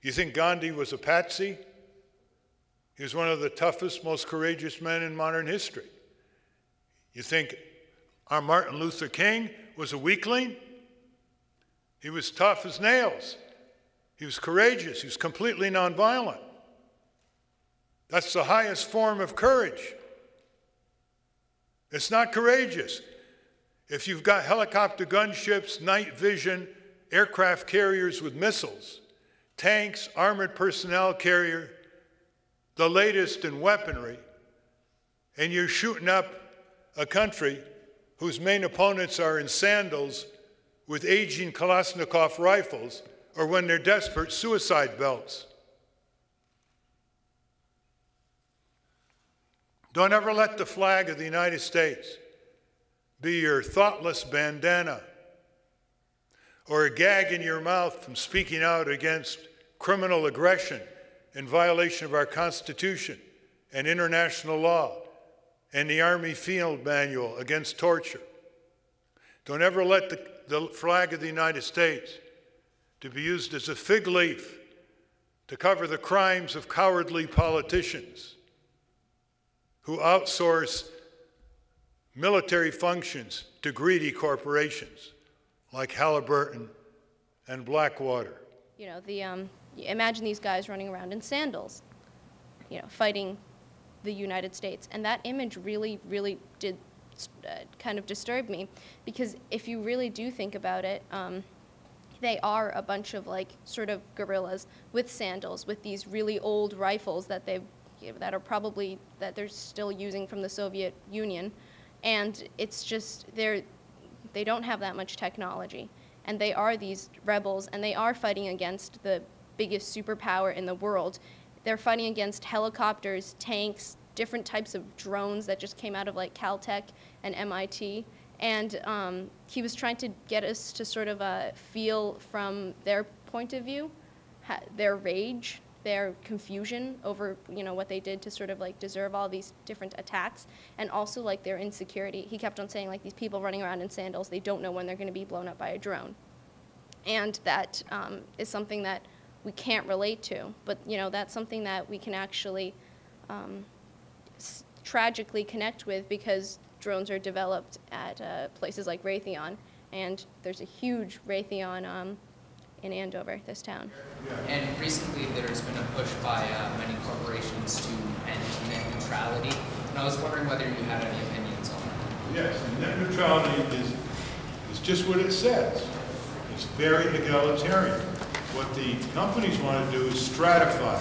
You think Gandhi was a patsy? He was one of the toughest, most courageous men in modern history. You think our Martin Luther King was a weakling? He was tough as nails. He was courageous. He was completely nonviolent. That's the highest form of courage. It's not courageous. If you've got helicopter gunships, night vision, aircraft carriers with missiles, tanks, armored personnel carrier, the latest in weaponry, and you're shooting up a country whose main opponents are in sandals with aging Kalashnikov rifles, or when they're desperate, suicide belts. Don't ever let the flag of the United States be your thoughtless bandana or a gag in your mouth from speaking out against criminal aggression in violation of our Constitution and international law and the Army Field Manual against torture. Don't ever let the flag of the United States to be used as a fig leaf to cover the crimes of cowardly politicians who outsource military functions to greedy corporations like Halliburton and Blackwater. You know, imagine these guys running around in sandals, you know, fighting the United States. And that image really, really did kind of disturb me, because if you really do think about it, they are a bunch of like sort of guerrillas with sandals, with these really old rifles that they're still using from the Soviet Union. And it's just, they don't have that much technology. And they are these rebels, and they are fighting against the biggest superpower in the world. They're fighting against helicopters, tanks, different types of drones that just came out of like Caltech and MIT. And he was trying to get us to sort of feel from their point of view, their rage, their confusion over, you know, what they did to sort of like deserve all these different attacks, and also like their insecurity. He kept on saying like these people running around in sandals, they don't know when they're going to be blown up by a drone. And that is something that we can't relate to, but you know, that's something that we can actually tragically connect with, because drones are developed at places like Raytheon, and there's a huge Raytheon in Andover, this town. And recently there's been a push by many corporations to end net neutrality, and I was wondering whether you had any opinions on that. Yes, and net neutrality is just what it says. It's very egalitarian. What the companies want to do is stratify.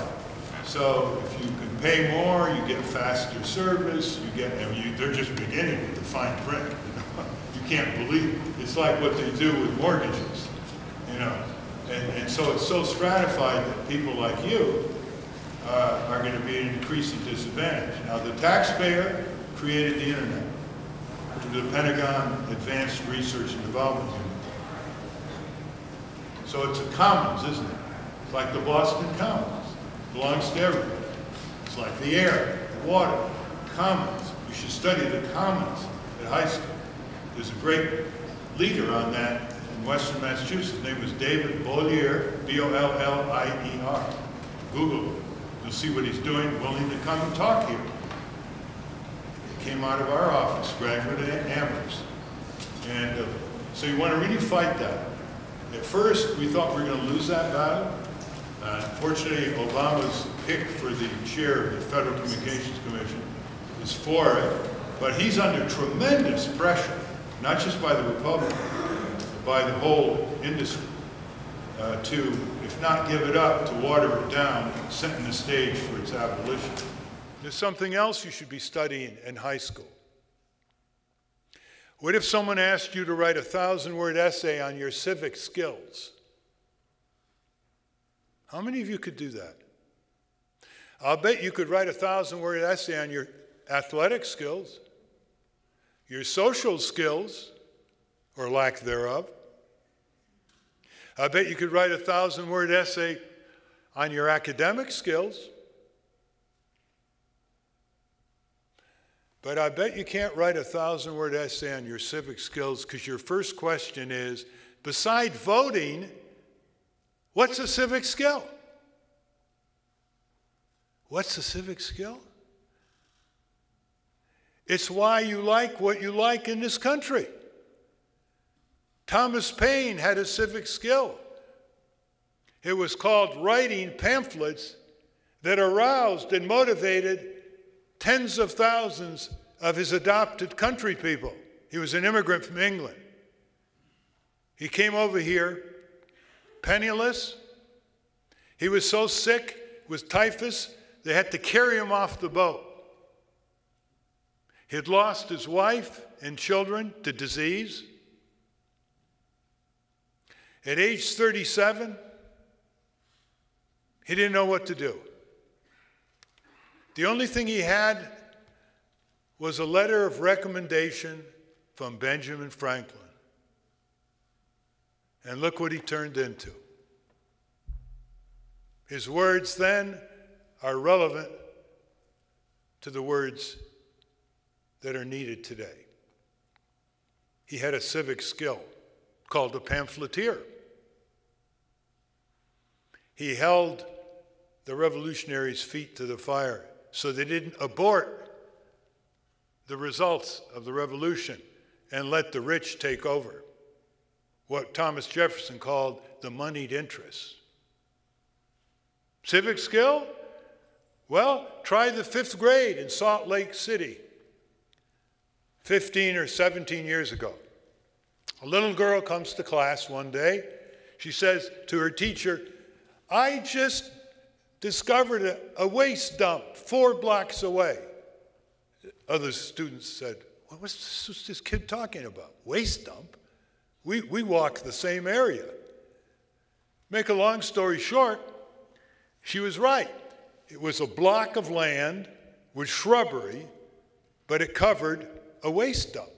So if you can pay more, you get faster service, they're just beginning with the fine print. You can't believe it. It's like what they do with mortgages, you know. And so it's so stratified that people like you are going to be at an increasing disadvantage. Now, the taxpayer created the internet through the Pentagon Advanced Research and Development Unit. So it's a commons, isn't it? It's like the Boston Commons. It belongs to everybody. It's like the air, the water, commons. You should study the commons at high school. There's a great leader on that in Western Massachusetts. His name was David Bollier, B-O-L-L-I-E-R. Google it. You'll see what he's doing, willing to come and talk here. He came out of our office, graduate at Amherst. And so you want to really fight that. At first, we thought we were going to lose that battle. Fortunately, Obama's pick for the chair of the Federal Communications Commission is for it, but he's under tremendous pressure, not just by the Republicans, but by the whole industry, to, if not give it up, to water it down, setting the stage for its abolition. There's something else you should be studying in high school. What if someone asked you to write a 1,000-word essay on your civic skills? How many of you could do that? I'll bet you could write a 1,000-word essay on your athletic skills, your social skills, or lack thereof. I bet you could write a 1,000-word essay on your academic skills. But I bet you can't write a 1,000-word essay on your civic skills, because your first question is, beside voting, what's a civic skill? What's a civic skill? It's why you like what you like in this country. Thomas Paine had a civic skill. It was called writing pamphlets that aroused and motivated tens of thousands of his adopted country people. He was an immigrant from England. He came over here penniless. He was so sick with typhus, they had to carry him off the boat. He had lost his wife and children to disease. At age 37, he didn't know what to do. The only thing he had was a letter of recommendation from Benjamin Franklin. And look what he turned into. His words then are relevant to the words that are needed today. He had a civic skill called a pamphleteer. He held the revolutionaries' feet to the fire so they didn't abort the results of the revolution and let the rich take over, what Thomas Jefferson called the moneyed interests. Civic skill? Well, try the 5th grade in Salt Lake City 15 or 17 years ago. A little girl comes to class one day. She says to her teacher, "I just discovered a waste dump 4 blocks away." Other students said, what's this kid talking about? Waste dump? We walk the same area. Make a long story short, she was right. It was a block of land with shrubbery, but it covered a waste dump.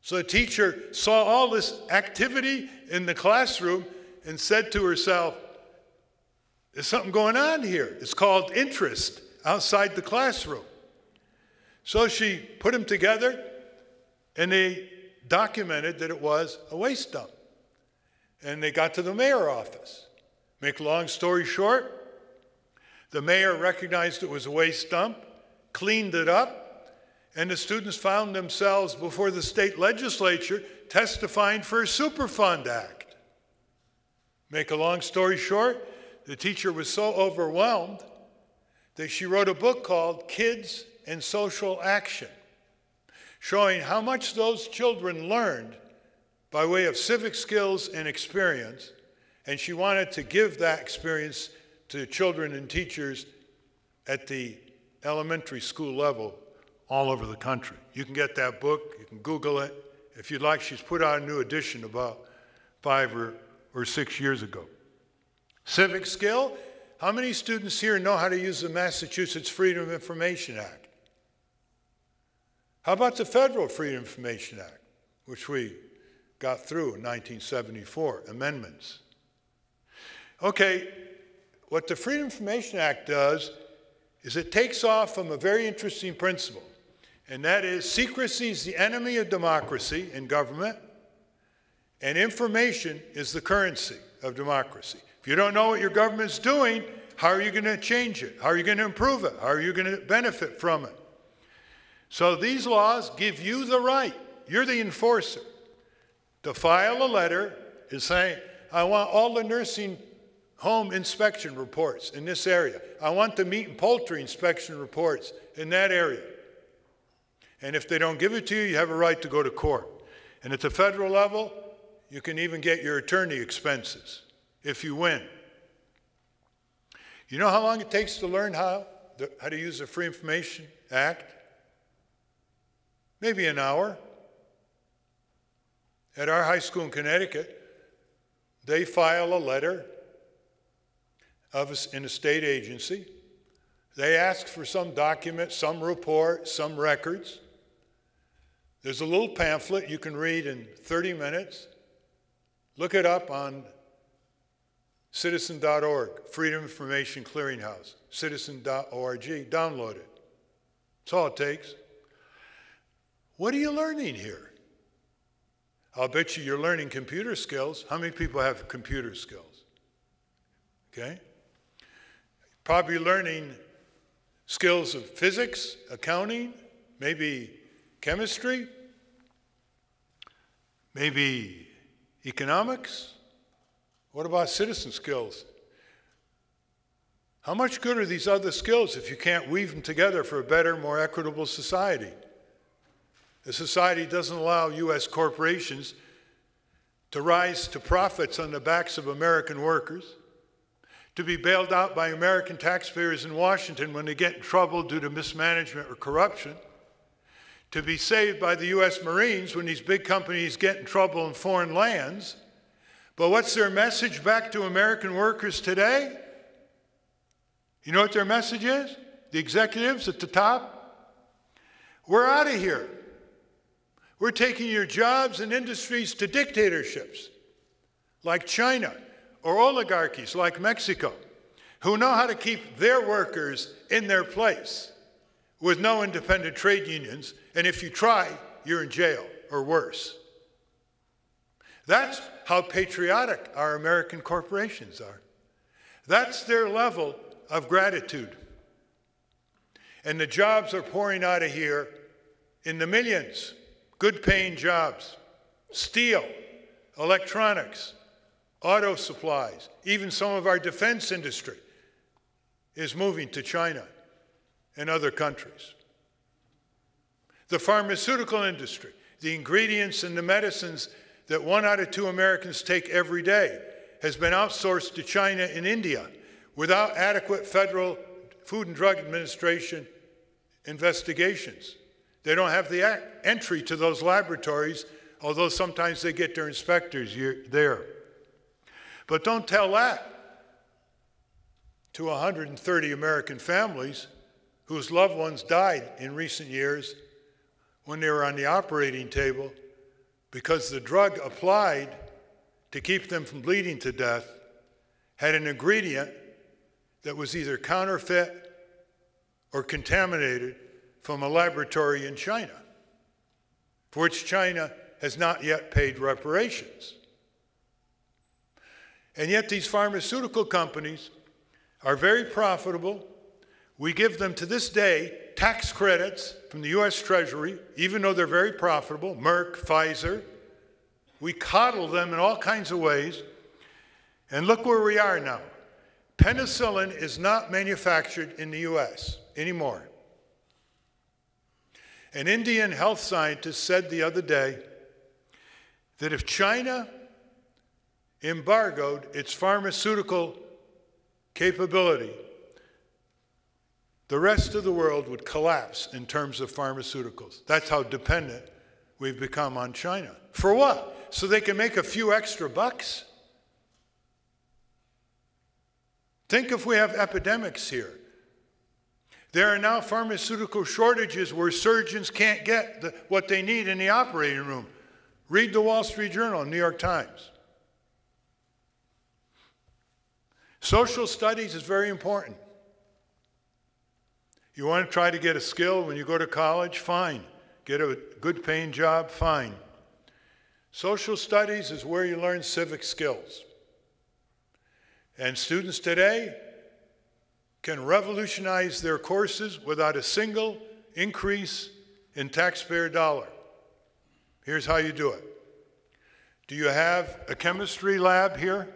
So the teacher saw all this activity in the classroom and said to herself, "There's something going on here. It's called interest outside the classroom." So she put them together, and they documented that it was a waste dump. And they got to the mayor's office. Make a long story short, the mayor recognized it was a waste dump, cleaned it up, and the students found themselves before the state legislature testifying for a Superfund Act. Make a long story short, the teacher was so overwhelmed that she wrote a book called Kids and Social Action, showing how much those children learned by way of civic skills and experience, and she wanted to give that experience to children and teachers at the elementary school level all over the country. You can get that book, you can Google it. If you'd like, she's put out a new edition about 5 or 6 years ago. Civic skill, how many students here know how to use the Massachusetts Freedom of Information Act? How about the Federal Freedom of Information Act, which we got through in 1974, amendments? Okay, what the Freedom of Information Act does is it takes off from a very interesting principle, and that is secrecy is the enemy of democracy in government, and information is the currency of democracy. If you don't know what your government's doing, how are you going to change it? How are you going to improve it? How are you going to benefit from it? So these laws give you the right, you're the enforcer, to file a letter and say, I want all the nursing home inspection reports in this area. I want the meat and poultry inspection reports in that area. And if they don't give it to you, you have a right to go to court. And at the federal level, you can even get your attorney expenses if you win. You know how long it takes to learn how to use the Free Information Act? Maybe an hour. At our high school in Connecticut, they file a letter in a state agency. They ask for some document, some report, some records. There's a little pamphlet you can read in 30 minutes. Look it up on citizen.org, Freedom Information Clearinghouse, citizen.org, download it. That's all it takes. What are you learning here? I'll bet you're learning computer skills. How many people have computer skills? Okay? Probably learning skills of physics, accounting, maybe chemistry, maybe economics. What about citizen skills? How much good are these other skills if you can't weave them together for a better, more equitable society? A society doesn't allow U.S. corporations to rise to profits on the backs of American workers, to be bailed out by American taxpayers in Washington when they get in trouble due to mismanagement or corruption, to be saved by the U.S. Marines when these big companies get in trouble in foreign lands. But what's their message back to American workers today? You know what their message is? The executives at the top? We're out of here. We're taking your jobs and industries to dictatorships like China or oligarchies like Mexico, who know how to keep their workers in their place with no independent trade unions, and if you try, you're in jail or worse. That's how patriotic our American corporations are. That's their level of gratitude. And the jobs are pouring out of here in the millions. Good-paying jobs, steel, electronics, auto supplies, even some of our defense industry is moving to China and other countries. The pharmaceutical industry, the ingredients and the medicines that 1 out of 2 Americans take every day, has been outsourced to China and India without adequate federal Food and Drug Administration investigations. They don't have the entry to those laboratories, although sometimes they get their inspectors there. But don't tell that to 130 American families whose loved ones died in recent years when they were on the operating table because the drug applied to keep them from bleeding to death had an ingredient that was either counterfeit or contaminated from a laboratory in China, for which China has not yet paid reparations. And yet these pharmaceutical companies are very profitable. We give them to this day tax credits from the US Treasury, even though they're very profitable, Merck, Pfizer. We coddle them in all kinds of ways. And look where we are now. Penicillin is not manufactured in the US anymore. An Indian health scientist said the other day that if China embargoed its pharmaceutical capability, the rest of the world would collapse in terms of pharmaceuticals. That's how dependent we've become on China. For what? So they can make a few extra bucks? Think if we have epidemics here. There are now pharmaceutical shortages where surgeons can't get what they need in the operating room. Read the Wall Street Journal and New York Times. Social studies is very important. You want to try to get a skill when you go to college? Fine. Get a good paying job? Fine. Social studies is where you learn civic skills. And students today can revolutionize their courses without a single increase in taxpayer dollar. Here's how you do it. Do you have a chemistry lab here?